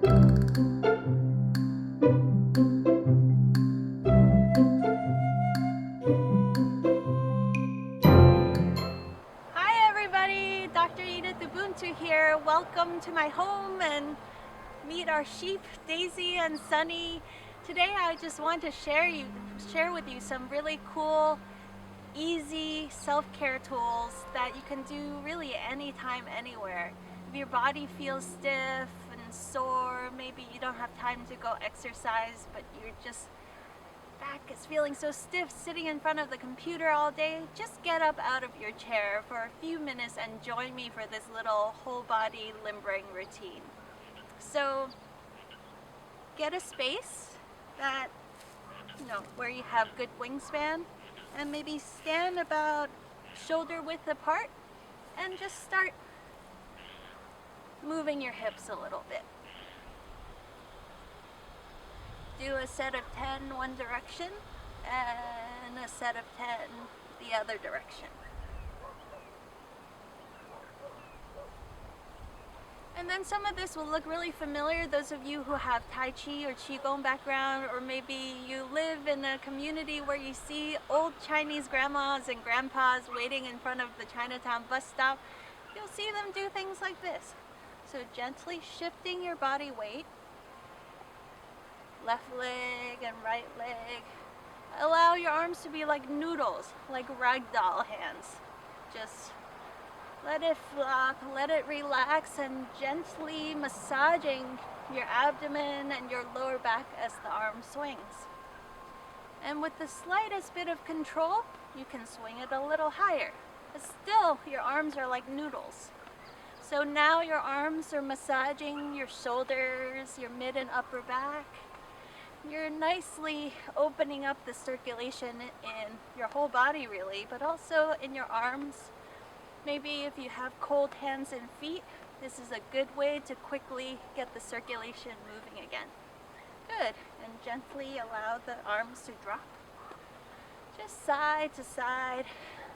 Hi everybody, Dr. Edith Ubuntu here. Welcome to my home and meet our sheep, Daisy and Sunny. Today I just want to share with you some really cool, easy self-care tools that you can do really anytime, anywhere. If your body feels stiff and sore, maybe you don't have time to go exercise, but you're just back is feeling so stiff sitting in front of the computer all day, just get up out of your chair for a few minutes and join me for this little whole body limbering routine. So get a space that, where you have good wingspan, and maybe stand about shoulder width apart and just start moving your hips a little bit. Do a set of 10 one direction and a set of 10 the other direction. And then some of this will look really familiar, those of you who have Tai Chi or Qigong background, or maybe you live in a community where you see old Chinese grandmas and grandpas waiting in front of the Chinatown bus stop. You'll see them do things like this. So gently shifting your body weight, left leg and right leg. Allow your arms to be like noodles, like ragdoll hands. Just let it flop, let it relax, and gently massaging your abdomen and your lower back as the arm swings. And with the slightest bit of control, you can swing it a little higher. But still, your arms are like noodles. So now your arms are massaging your shoulders, your mid and upper back. You're nicely opening up the circulation in your whole body really, but also in your arms. Maybe if you have cold hands and feet, this is a good way to quickly get the circulation moving again. Good, and gently allow the arms to drop. Just side to side,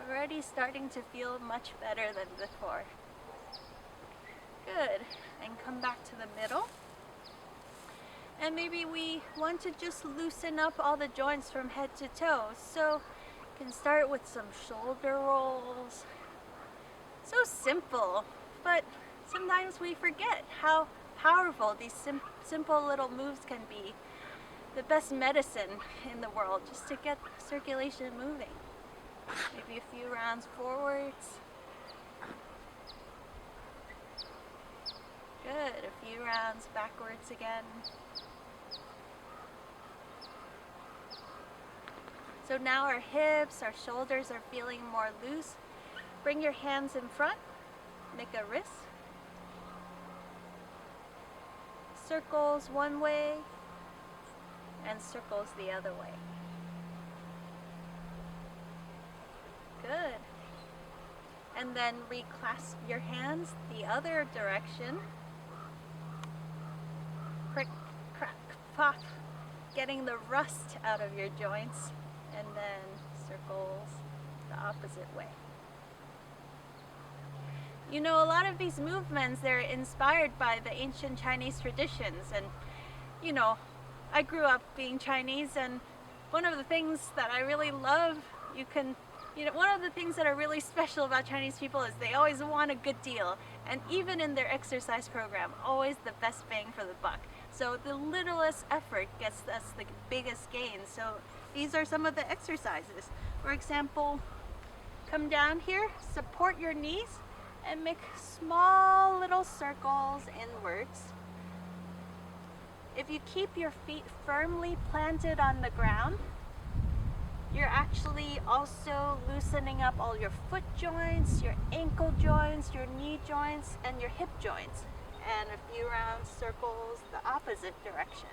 already starting to feel much better than before. Good, and come back to the middle. And maybe we want to just loosen up all the joints from head to toe. So you can start with some shoulder rolls. So simple, but sometimes we forget how powerful these simple little moves can be. The best medicine in the world, just to get circulation moving. Maybe a few rounds forwards. Good, a few rounds backwards again. So now our hips, our shoulders are feeling more loose. Bring your hands in front, make a wrist. Circles one way and circles the other way. Good. And then reclasp your hands the other direction. Crick, crack, pop, getting the rust out of your joints, and then circles the opposite way. You know, a lot of these movements, they're inspired by the ancient Chinese traditions, and I grew up being Chinese, and one of the things that I really love, one of the things that are really special about Chinese people is they always want a good deal, and even in their exercise program, always the best bang for the buck. So the littlest effort gets us the biggest gain. So these are some of the exercises. For example, come down here, support your knees, and make small little circles inwards. If you keep your feet firmly planted on the ground, you're actually also loosening up all your foot joints, your ankle joints, your knee joints, and your hip joints. And a few round circles the opposite direction.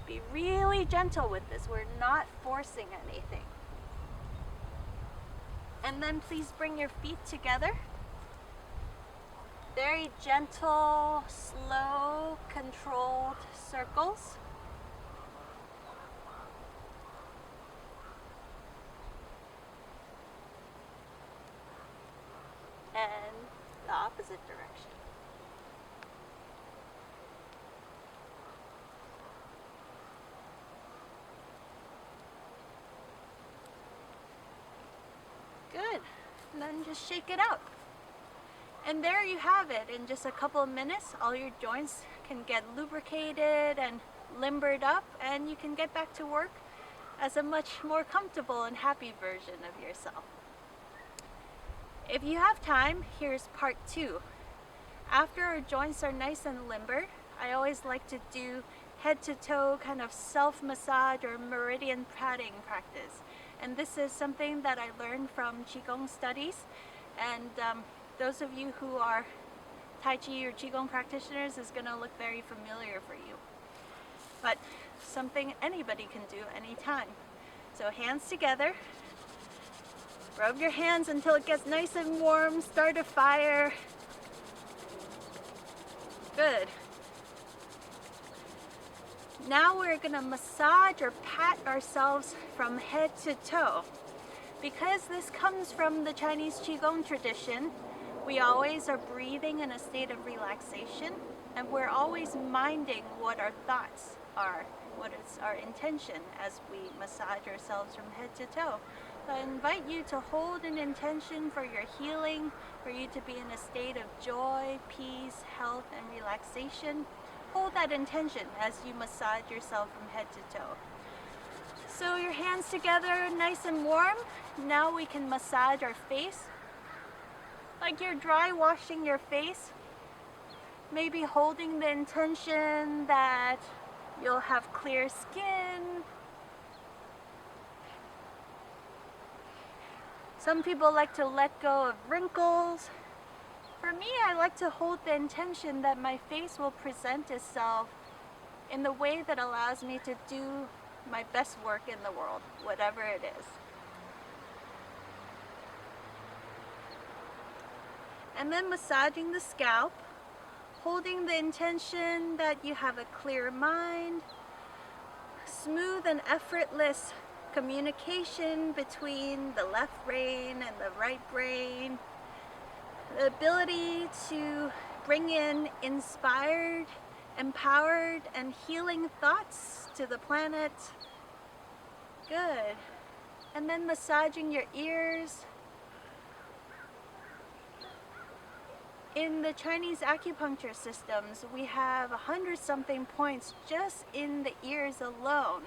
Be really gentle with this. We're not forcing anything. And then please bring your feet together. Very gentle, slow, controlled circles. And the opposite direction. and then just shake it out. And there you have it. In just a couple of minutes, all your joints can get lubricated and limbered up, and you can get back to work as a much more comfortable and happy version of yourself. If you have time, here's part 2. After our joints are nice and limber, I always like to do head to toe kind of self-massage or meridian padding practice. And this is something that I learned from Qigong studies, and those of you who are Tai Chi or Qigong practitioners is going to look very familiar for you. But something anybody can do anytime. So hands together, rub your hands until it gets nice and warm, start a fire. Good. Now we're going to massage or pat ourselves from head to toe. Because this comes from the Chinese Qigong tradition, we always are breathing in a state of relaxation, and we're always minding what our thoughts are, what is our intention as we massage ourselves from head to toe. So I invite you to hold an intention for your healing, for you to be in a state of joy, peace, health, and relaxation. Hold that intention as you massage yourself from head to toe. So your hands together, nice and warm. Now we can massage our face. Like you're dry washing your face. Maybe holding the intention that you'll have clear skin. Some people like to let go of wrinkles. For me, I like to hold the intention that my face will present itself in the way that allows me to do my best work in the world, whatever it is. And then massaging the scalp, holding the intention that you have a clear mind, smooth and effortless communication between the left brain and the right brain, the ability to bring in inspired, empowered, and healing thoughts to the planet. Good. And then massaging your ears. In the Chinese acupuncture systems, we have 100-something points just in the ears alone.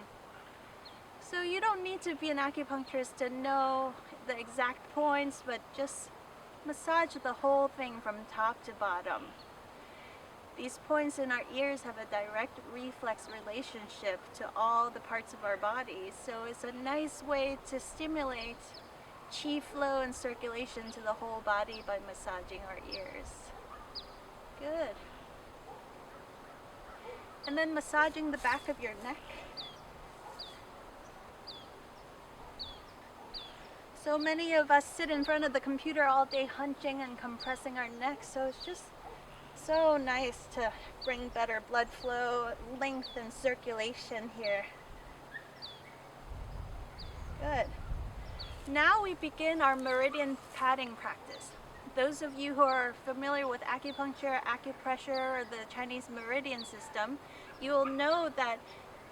So you don't need to be an acupuncturist to know the exact points, but just massage the whole thing from top to bottom. These points in our ears have a direct reflex relationship to all the parts of our body, so it's a nice way to stimulate qi flow and circulation to the whole body by massaging our ears. Good. And then massaging the back of your neck. So many of us sit in front of the computer all day hunching and compressing our neck, so it's just so nice to bring better blood flow, length, and circulation here. Good. Now we begin our meridian padding practice. Those of you who are familiar with acupuncture, acupressure, or the Chinese meridian system, you will know that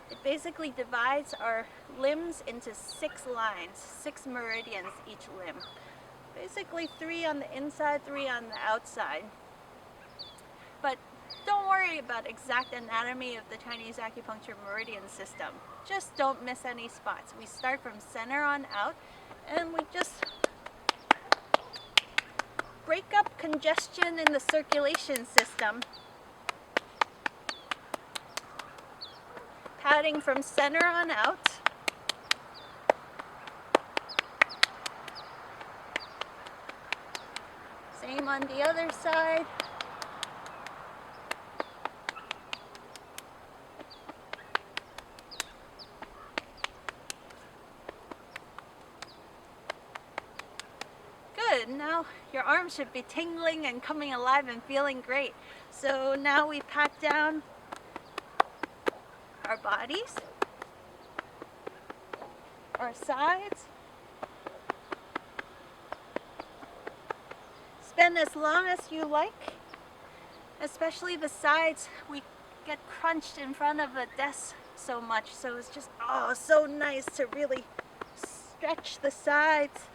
it basically divides our limbs into 6 lines, 6 meridians each limb. Basically 3 on the inside, 3 on the outside. But don't worry about exact anatomy of the Chinese acupuncture meridian system. Just don't miss any spots. We start from center on out, and we just break up congestion in the circulation system. Padding from center on out. Same on the other side. Good. Now your arms should be tingling and coming alive and feeling great. So now we pat down our bodies, our sides. Spend as long as you like, especially the sides. We get crunched in front of the desk so much, so it's just so nice to really stretch the sides.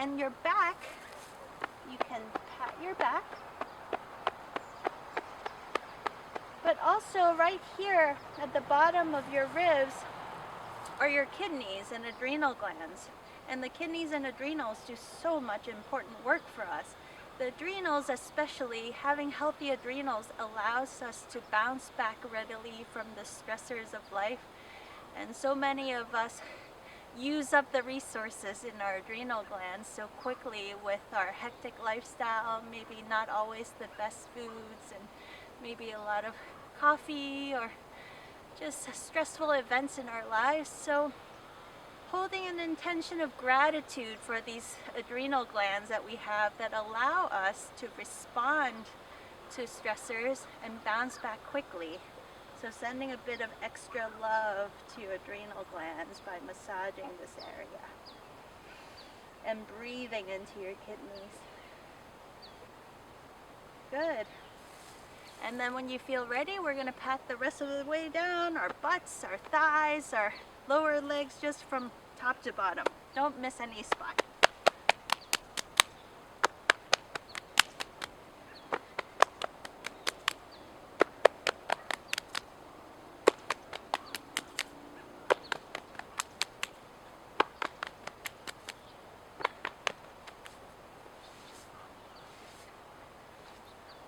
And your back, you can pat your back. But also right here at the bottom of your ribs are your kidneys and adrenal glands. And the kidneys and adrenals do so much important work for us. The adrenals, especially, having healthy adrenals allows us to bounce back readily from the stressors of life. And so many of us use up the resources in our adrenal glands so quickly with our hectic lifestyle, maybe not always the best foods, and maybe a lot of coffee or just stressful events in our lives. So holding an intention of gratitude for these adrenal glands that we have that allow us to respond to stressors and bounce back quickly. So sending a bit of extra love to your adrenal glands by massaging this area and breathing into your kidneys. Good. And then when you feel ready, we're going to pat the rest of the way down, our butts, our thighs, our lower legs, just from top to bottom. Don't miss any spot.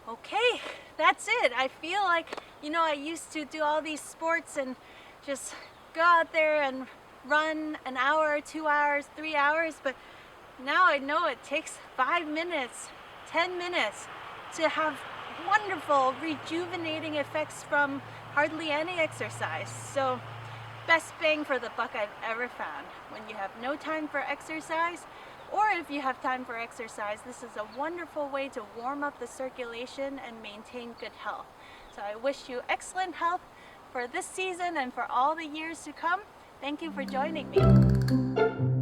Okay, that's it. I feel like, I used to do all these sports and just go out there and run an hour, 2 hours, 3 hours, but now I know it takes 5 minutes, 10 minutes to have wonderful rejuvenating effects from hardly any exercise. So best bang for the buck I've ever found. When you have no time for exercise, or if you have time for exercise, this is a wonderful way to warm up the circulation and maintain good health. So I wish you excellent health for this season and for all the years to come. Thank you for joining me.